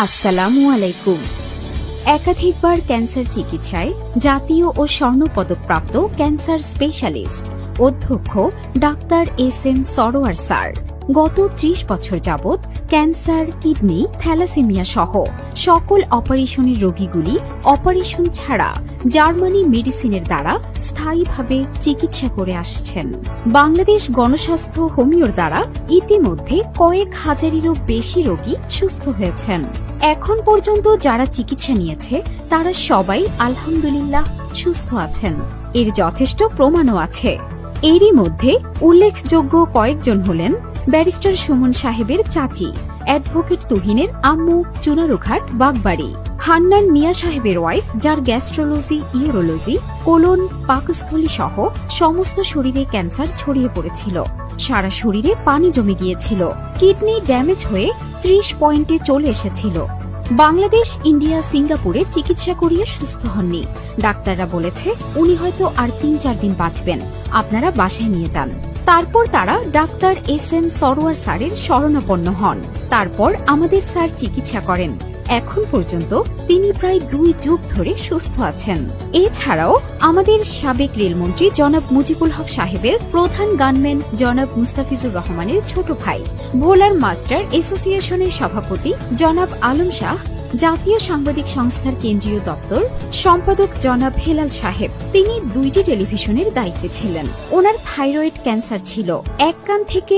আসসালামু আলাইকুম। একাধিকবার ক্যান্সার চিকিৎসায় জাতীয় ও স্বর্ণপদকপ্রাপ্ত ক্যান্সার স্পেশালিস্ট অধ্যক্ষ ডাক্তার এস.এম. সরোয়ার স্যার গত ৩০ বছর যাবৎ ক্যান্সার, কিডনি, থ্যালাসেমিয়া সহ সকল অপারেশনের রোগীগুলি অপারেশন ছাড়া জার্মানি মেডিসিনের দ্বারা স্থায়ীভাবে চিকিৎসা করে আসছেন। বাংলাদেশ গণস্বাস্থ্য হোমিওর দ্বারা ইতিমধ্যে কয়েক হাজারেরও বেশি রোগী সুস্থ হয়েছেন। এখন পর্যন্ত যারা চিকিৎসা নিয়েছে তারা সবাই আলহামদুলিল্লাহ সুস্থ আছেন। এর যথেষ্ট প্রমাণও আছে। এরই মধ্যে উল্লেখযোগ্য কয়েকজন হলেন ব্যারিস্টার সুমন সাহেবের চাচি, অ্যাডভোকেট তুহিনের আম্মু চুনারুঘাট বাগবাড়ি, হান্নান মিয়া সাহেবের ওয়াইফ যার গ্যাস্ট্রোলজি, ইউরোলজি, কোলন, পাকস্থলী সহ সমস্ত শরীরে ক্যান্সার ছড়িয়ে পড়েছিল। সারা শরীরে পানি জমে গিয়েছিল, কিডনি ড্যামেজ হয়ে ৩০ পয়েন্টে চলে এসেছিল। বাংলাদেশ, ইন্ডিয়া, সিঙ্গাপুরে চিকিৎসা করিয়ে সুস্থ হননি। ডাক্তাররা বলেছে উনি হয়তো আর ৩-৪ দিন বাঁচবেন, আপনারা বাসায় নিয়ে যান। তারপর তারা ডাক্তার এস.এম. সরোয়ার স্যারের শরণাপন্ন হন। তারপর আমাদের স্যার চিকিৎসা করেন। এখন পর্যন্ত তিনি প্রায় ২ যুগ ধরে সুস্থ আছেন। এছাড়াও আমাদের সাবেক রেলমন্ত্রী জনাব মুজিবুল হক সাহেবের প্রধান গানম্যান জনাব মুস্তাফিজুর রহমানের ছোট ভাই, ভোলার মাস্টার অ্যাসোসিয়েশনের সভাপতি জনাব আলম শাহ, জাতীয় সাংবাদিক সংস্থার কেন্দ্রীয় দপ্তর সম্পাদক জনাব হেলাল সাহেব, তিনি ২টি টেলিভিশনের দায়িত্বে ছিলেন। ওনার থাইরয়েড ক্যান্সার ছিল, এক কান থেকে